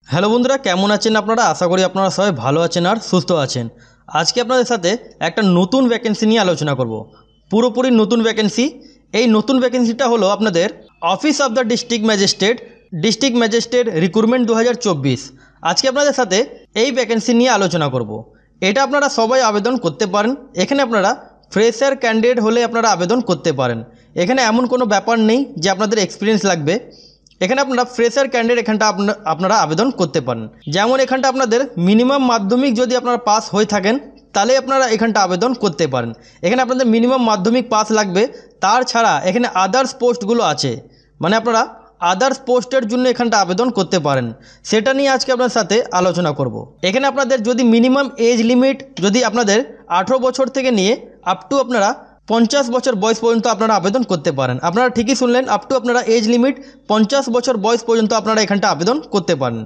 Hello বন্ধুরা, কেমন আছেন আপনারা? আশা করি আপনারা সবাই ভালো আছেন আর সুস্থ আছেন। আজকে আপনাদের সাথে একটা নতুন ভ্যাকেন্সি নিয়ে আলোচনা করব। পুরোপুরি নতুন ভ্যাকেন্সি। এই নতুন ভ্যাকেন্সিটা হলো আপনাদের office of the district magistrate recruitment 2024। আজকে আপনাদের সাথে এই ভ্যাকেন্সি নিয়ে আলোচনা করব। এটা আপনারা সবাই আবেদন করতে পারেন। এখানে আপনারা ফ্রেশার ক্যান্ডিডেট হলে আপনারা আবেদন করতে পারেন। এখানে এমন কোনো ব্যাপার নেই যে আপনাদের এক্সপিরিয়েন্স লাগবে। এখানে আপনারা ফ্রেশার ক্যান্ডিডেট এখানটা আপনারা আবেদন করতে পারেন। যেমন এখানটা আপনাদের মিনিমাম মাধ্যমিক যদি আপনারা পাস হয়ে থাকেন তাহলে আপনারা এখানটা আবেদন করতে পারেন। এখানে আপনাদের মিনিমাম মাধ্যমিক পাস লাগবে। তার ছাড়া এখানে আদার্স পোস্টগুলো আছে, মানে আপনারা আদার্স পোস্টের জন্য এখানটা আবেদন করতে পারেন। সেটা নিয়ে আজকে আপনার সাথে আলোচনা করব। এখানে আপনাদের যদি মিনিমাম এজ লিমিট যদি আপনাদের 18 বছর থেকে নিয়ে আপ টু আপনারা 50 বছর বয়স পর্যন্ত আপনারা আবেদন করতে পারেন। আপনারা ঠিকই শুনলেন, আপ টু আপনারা এজ লিমিট 50 বছর বয়স পর্যন্ত আপনারা এখানটা আবেদন করতে পারেন।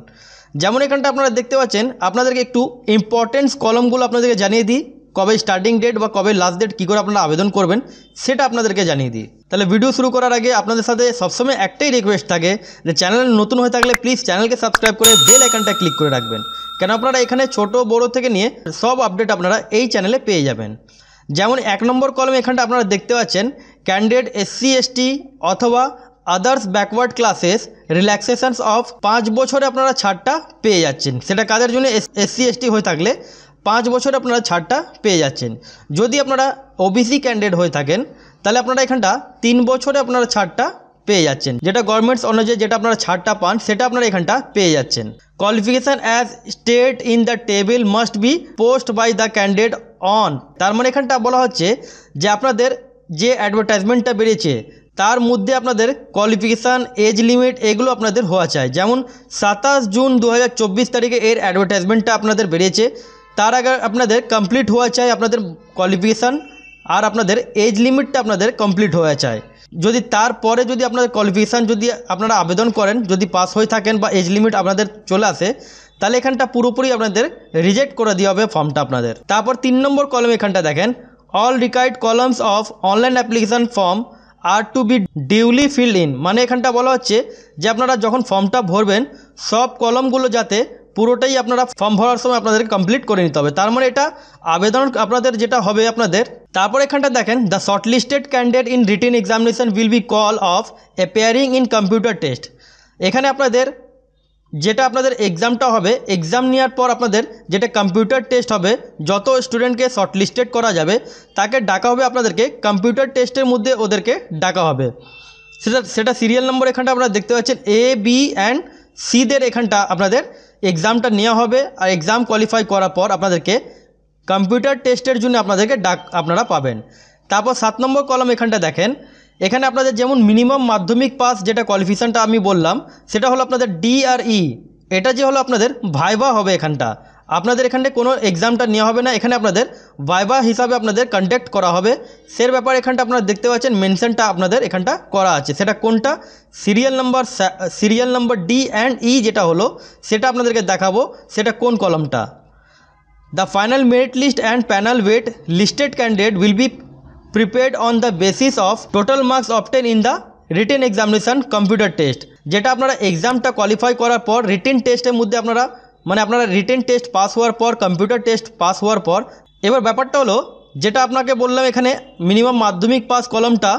যেমন এখানটা আপনারা দেখতে পাচ্ছেন, আপনাদেরকে একটু ইম্পর্টেন্স কলমগুলো আপনাদেরকে জানিয়ে দিই। কবে স্টার্টিং ডেট বা কবে লাস্ট ডেট কী করে আপনারা আবেদন করবেন সেটা আপনাদেরকে জানিয়ে দিই। তাহলে ভিডিও শুরু করার আগে আপনাদের সাথে সবসময় একটাই রিকোয়েস্ট থাকে যে চ্যানেল নতুন হয়ে থাকলে প্লিজ চ্যানেলকে সাবস্ক্রাইব করে বেল আইকনটা ক্লিক করে রাখবেন, কেন আপনারা এখানে ছোট বড় থেকে নিয়ে সব আপডেট আপনারা এই চ্যানেলে পেয়ে যাবেন। যেমন 1 নম্বর কলম এখানটা আপনারা দেখতে পাচ্ছেন, ক্যান্ডিডেট SC ST অথবা আদার্স ব্যাকওয়ার্ড ক্লাসেস রিল্যাক্সেশনস অফ 5 বছরে আপনারা ছাড়টা পেয়ে যাচ্ছেন। সেটা কাদের জন্য? SC ST হয়ে থাকলে 5 বছরে আপনারা ছাড়টা পেয়ে যাচ্ছেন। যদি আপনারা OBC ক্যান্ডিডেট হয়ে থাকেন তাহলে আপনারা এখানটা 3 বছরে আপনারা ছাড়টা পেয়ে যাচ্ছেন। যেটা গভর্নমেন্টস অনুযায়ী যেটা আপনারা ছাড়টা পান সেটা আপনারা এখানটা পেয়ে যাচ্ছেন। Qualification as state in the table must be post by the candidate on. তার মানে এখানটা বলা হচ্ছে যে আপনাদের যে অ্যাডভার্টাইজমেন্টটা বেরিয়েছে তার মধ্যে আপনাদের কোয়ালিফিকেশান, এজ লিমিট এগুলো আপনাদের হওয়া চাই। যেমন 27 জুন 2024 তারিখে এর অ্যাডভার্টাইজমেন্টটা আপনাদের বেরিয়েছে। তার আগে আপনাদের কমপ্লিট হওয়া চাই আপনাদের কোয়ালিফিকেশান, আর আপনাদের এজ লিমিটটা আপনাদের কমপ্লিট হওয়া চাই। যদি তারপরে যদি আপনাদের কোয়ালিফিকেশান যদি আপনারা আবেদন করেন, যদি পাস হয়ে থাকেন বা এজ লিমিট আপনাদের চলে আসে, তাহলে এখানটা পুরোপুরি আপনাদের রিজেক্ট করে দেওয়া হবে ফর্মটা আপনাদের। তারপর 3 নম্বর কলম এখানটা দেখেন, all required columns of online application form are to be duly filled in. মানে এখানটা বলা হচ্ছে যে আপনারা যখন ফর্মটা ভরবেন সব কলমগুলো যাতে পুরোটাই আপনারা ফর্ম ভরার সময় আপনাদের কমপ্লিট করে নিতে হবে। তার মানে এটা আবেদন আপনাদের যেটা হবে আপনাদের। তারপর এখানটা দেখেন, the shortlisted candidate in written examination will be call of appearing in computer test. এখানে আপনাদের যেটা আপনাদের এক্সামটা হবে, এক্সাম নেওয়ার পর আপনাদের যেটা কম্পিউটার টেস্ট হবে, যত স্টুডেন্টকে শর্টলিস্টেড করা যাবে তাকে ডাকা হবে আপনাদেরকে কম্পিউটার টেস্টের মধ্যে, ওদেরকে ডাকা হবে। সেটা সিরিয়াল নম্বর এখানটা আপনারা দেখতে পাচ্ছেন, A, B অ্যান্ড সিদের এখানটা আপনাদের এক্সামটা নেওয়া হবে। আর এক্সাম কোয়ালিফাই করার পর আপনাদেরকে কম্পিউটার টেস্টের জন্য আপনাদেরকে আপনারা পাবেন। তারপর 7 নম্বর কলম এখানটা দেখেন, এখানে আপনাদের যেমন মিনিমাম মাধ্যমিক পাস যেটা কোয়ালিফিকেশানটা আমি বললাম সেটা হলো আপনাদের D আর E। এটা যে হলো আপনাদের ভাইভা হবে। এখানটা আপনাদের এখানে কোনো এক্সামটা নেওয়া হবে না, এখানে আপনাদের ভাইভা হিসাবে আপনাদের কন্ডাক্ট করা হবে। সের ব্যাপারে এখানটা আপনারা দেখতে পাচ্ছেন মেনশনটা আপনাদের এখানটা করা আছে। সেটা কোনটা? Serial number D and E যেটা হলো সেটা আপনাদেরকে দেখাবো, সেটা কোন কলমটা। The final merit list and panel wait listed candidate will be prepared on the basis of total marks obtained in the written examination computer test। যেটা আপনারা এক্সামটা কোয়ালিফাই করার পর রিটেন টেস্টের মধ্যে আপনারা আপনারা রিটেন টেস্ট পাস হওয়ার পর, কম্পিউটার টেস্ট পাস হওয়ার পর, এবার ব্যাপারটা হলো যেটা আপনাকে বললাম এখানে মিনিমাম মাধ্যমিক পাস কলমটা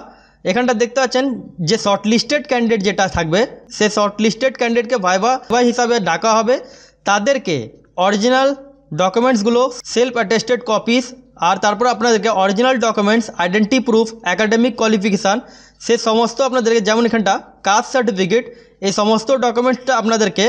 এখানটা দেখতে পাচ্ছেন, যে শর্টলিস্টেড ক্যান্ডিডেট যেটা থাকবে সে শর্টলিস্টেড ক্যান্ডিডেটকে ভাইভা হিসাবে ডাকা হবে। তাদেরকে অরিজিনাল ডকুমেন্টসগুলো, সেলফ অ্যাটেস্টেড কপিস, আর তারপর আপনাদেরকে original documents, identity proof, academic qualification সে সমস্ত আপনাদেরকে, যেমন এখানটা কাস্ট সার্টিফিকেট, এই সমস্ত ডকুমেন্টসটা আপনাদেরকে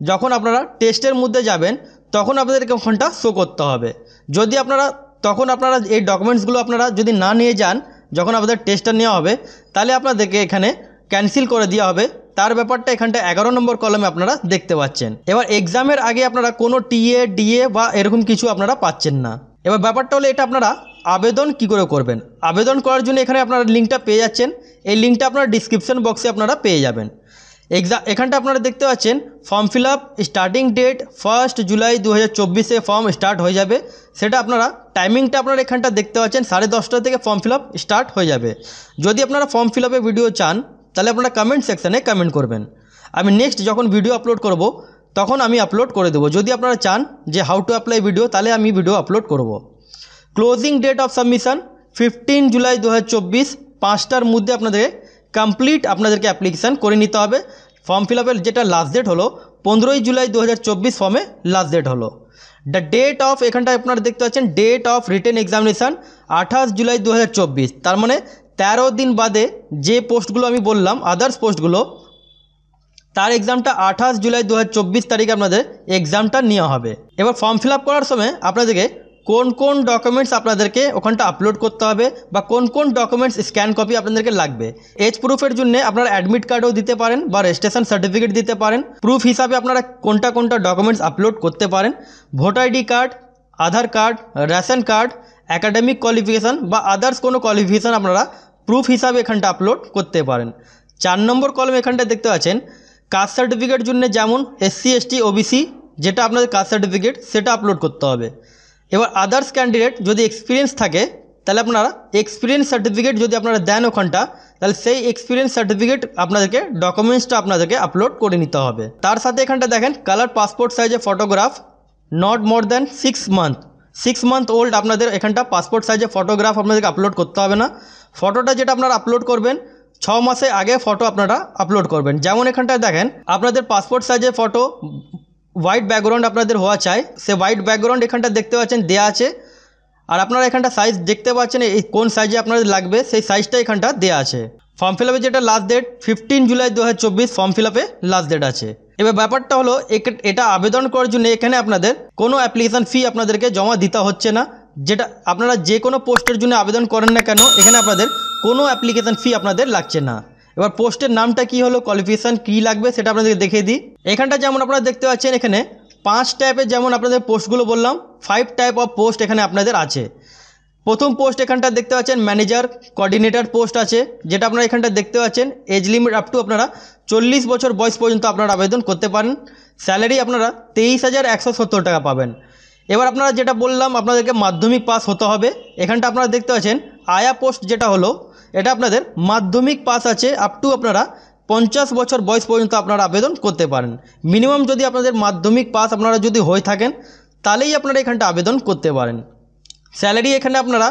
যখন আপনারা টেস্টের মধ্যে যাবেন তখন আপনাদেরকে ওখানটা শো করতে হবে। যদি আপনারা তখন আপনারা এই ডকুমেন্টসগুলো আপনারা যদি না নিয়ে যান যখন আপনাদের টেস্টটা নেওয়া হবে, তাহলে আপনাদেরকে এখানে ক্যান্সেল করে দেওয়া হবে। তার ব্যাপারটা এখানটা 11 নম্বর কলমে আপনারা দেখতে পাচ্ছেন। এবার এক্সামের আগে আপনারা কোনো TA, DA বা এরকম কিছু আপনারা পাচ্ছেন না। এবার ব্যাপারটা হলো এটা আপনারা আবেদন কি করে করবেন। আবেদন করার জন্য এখানে আপনারা লিঙ্কটা পেয়ে যাচ্ছেন, এই লিঙ্কটা আপনারা ডিসক্রিপশন বক্সে আপনারা পেয়ে যাবেন। এখানটা আপনারা দেখতে পাচ্ছেন form fill up starting date 1 July 2024 form start হয়ে যাবে। সেটা আপনারা টাইমিংটা আপনারা এখানটা দেখতে পাচ্ছেন 10:30 থেকে ফর্ম ফিল আপ স্টার্ট হয়ে যাবে। যদি আপনারা ফর্ম ফিল আপের ভিডিও চান তাহলে আপনারা কমেন্ট সেকশানে কমেন্ট করবেন। আমি নেক্সট যখন ভিডিও আপলোড করব তখন আমি আপলোড করে দেবো। যদি আপনারা চান যে হাউ টু অ্যাপ্লাই ভিডিও, তাহলে আমি ভিডিও আপলোড করব। Closing date of submission 15 July 2024, 5টার মধ্যে আপনাদের কমপ্লিট আপনাদেরকে অ্যাপ্লিকেশান করে নিতে হবে। ফর্ম ফিল আপের যেটা লাস্ট ডেট হলো 15 জুলাই 2024 ফর্মে লাস্ট ডেট হলো। দ্য ডেট অফ, এখানটায় আপনারা দেখতে পাচ্ছেন date of written examination 28 July 2024, তার মানে 13 দিন বাদে যে পোস্টগুলো আমি বললাম আদার্স পোস্টগুলো, তার এক্সামটা 28 জুলাই 2024 তারিখে আপনাদের এক্সামটা নেওয়া হবে। এবার ফর্ম ফিল আপ করার সময় আপনাদেরকে কোন কোন ডকুমেন্টস আপনাদেরকে ওখানটা আপলোড করতে হবে বা কোন কোন ডকুমেন্টস স্ক্যান কপি আপনাদেরকে লাগবে। এজ প্রুফের জন্য আপনারা অ্যাডমিট কার্ডও দিতে পারেন বা রেজিস্ট্রেশন সার্টিফিকেট দিতে পারেন। প্রুফ হিসাবে আপনারা কোনটা কোনটা ডকুমেন্টস আপলোড করতে পারেন, voter ID card, Aadhaar card, ration card, academic qualification বা আদার্স কোনো কোয়ালিফিকেশান আপনারা প্রুফ হিসাবে এখানটা আপলোড করতে পারেন। 4 নম্বর কলম এখানটা দেখতে পাচ্ছেন কাস্ট সার্টিফিকেট জন্য, যেমন SC ST OBC যেটা আপনাদের কাস্ট সার্টিফিকেট সেটা আপলোড করতে হবে। এবার আদার্স ক্যান্ডিডেট যদি এক্সপিরিয়েন্স থাকে তাহলে আপনারা এক্সপিরিয়েন্স সার্টিফিকেট যদি আপনারা দেন ওখানটা, তাহলে সেই এক্সপিরিয়েন্স সার্টিফিকেট আপনাদেরকে ডকুমেন্টসটা আপনাদেরকে আপলোড করে নিতে হবে। তার সাথে এখানটা দেখেন কালার পাসপোর্ট সাইজের photograph not more than 6 month old, আপনাদের এখানটা পাসপোর্ট সাইজের ফটোগ্রাফ আপনাদেরকে আপলোড করতে হবে না। ফটোটা যেটা আপনারা আপলোড করবেন 6 মাসে আগে ফটো আপনারা আপলোড করবেন। যেমন এখানটায় দেখেন আপনাদের পাসপোর্ট সাইজের ফটো হোয়াইট ব্যাকগ্রাউন্ড আপনাদের হওয়া চাই, সে হোয়াইট ব্যাকগ্রাউন্ড এখানটা দেখতে পাচ্ছেন দেয়া আছে। আর আপনারা এখানটা সাইজ দেখতে পাচ্ছেন এই কোন সাইজে আপনাদের লাগবে সেই সাইজটা এখানটা দেয়া আছে। ফর্ম ফিল আপের যেটা last date 15 July 2024 form fill আপে লাস্ট ডেট আছে। এবার ব্যাপারটা হলো এটা আবেদন করার জন্য এখানে আপনাদের কোনো অ্যাপ্লিকেশান ফি আপনাদেরকে জমা দিতে হচ্ছে না। যেটা আপনারা যে কোনো পোস্টের জন্য আবেদন করেন না কেন এখানে আপনাদের কোনো অ্যাপ্লিকেশান ফি আপনাদের লাগছে না। এবার পোস্টের নামটা কি হলো, কোয়ালিফিকেশান কী লাগবে সেটা আপনাদেরকে দেখিয়ে দিই। এখানটা যেমন আপনারা দেখতে পাচ্ছেন এখানে 5 টাইপের, যেমন আপনাদের পোস্টগুলো বললাম 5 টাইপ অফ পোস্ট এখানে আপনাদের আছে। প্রথম পোস্ট এখানটা দেখতে পাচ্ছেন ম্যানেজার কোঅর্ডিনেটর পোস্ট আছে, যেটা আপনারা এখানটা দেখতে পাচ্ছেন এজ লিমিট আপ টু আপনারা 40 বছর বয়স পর্যন্ত আপনারা আবেদন করতে পারেন। স্যালারি আপনারা 23,170 টাকা পাবেন। এবার আপনারা যেটা বললাম আপনাদেরকে মাধ্যমিক পাস হতে হবে, এখানটা আপনারা দেখতে পাচ্ছেন আয়া পোস্ট যেটা হলো এটা আপনাদের মাধ্যমিক পাস আছে, আপ টু আপনারা 50 বছর বয়স পর্যন্ত আপনারা আবেদন করতে পারেন। মিনিমাম যদি আপনাদের মাধ্যমিক পাস আপনারা যদি হয়ে থাকেন তাহলেই আপনারা এখানটা আবেদন করতে পারেন। স্যালারি এখানে আপনারা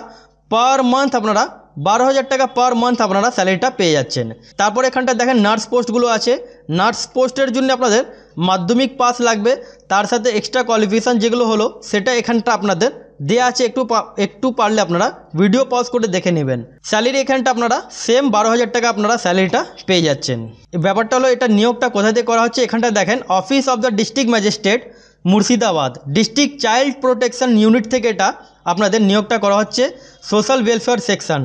পার মান্থ আপনারা 12,000 টাকা পার মান্থ আপনারা স্যালারিটা পেয়ে যাচ্ছেন। তারপর এখানটা দেখেন নার্স পোস্টগুলো আছে, নার্স পোস্টের জন্য আপনাদের মাধ্যমিক পাস লাগবে, তার সাথে এক্সট্রা কোয়ালিফিকেশান যেগুলো হলো সেটা এখানটা আপনাদের দেওয়া আছে। একটু পারলে আপনারা ভিডিও পজ করে দেখে নেবেন। স্যালারি এখানটা আপনারা সেম 12,000 টাকা আপনারা স্যালারিটা পেয়ে যাচ্ছেন। ব্যাপারটা হলো এটা নিয়োগটা কোথা থেকে করা হচ্ছে, এখানটা দেখেন office of the district magistrate Murshidabad district child protection unit থেকে এটা আপনাদের নিয়োগটা করা হচ্ছে সোশ্যাল ওয়েলফেয়ার সেকশন।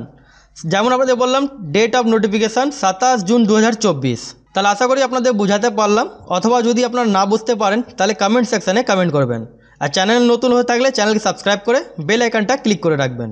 যেমন আপনাদের বললাম ডেট অফ নোটিফিকেশান 27 জুন 2024। তাহলে আশা করি আপনাদের বোঝাতে পারলাম, অথবা যদি আপনারা না বুঝতে পারেন তাহলে কমেন্ট সেকশানে কমেন্ট করবেন। আর চ্যানেল নতুন হয়ে থাকলে চ্যানেলকে সাবস্ক্রাইব করে বেল আইকনটা ক্লিক করে রাখবেন।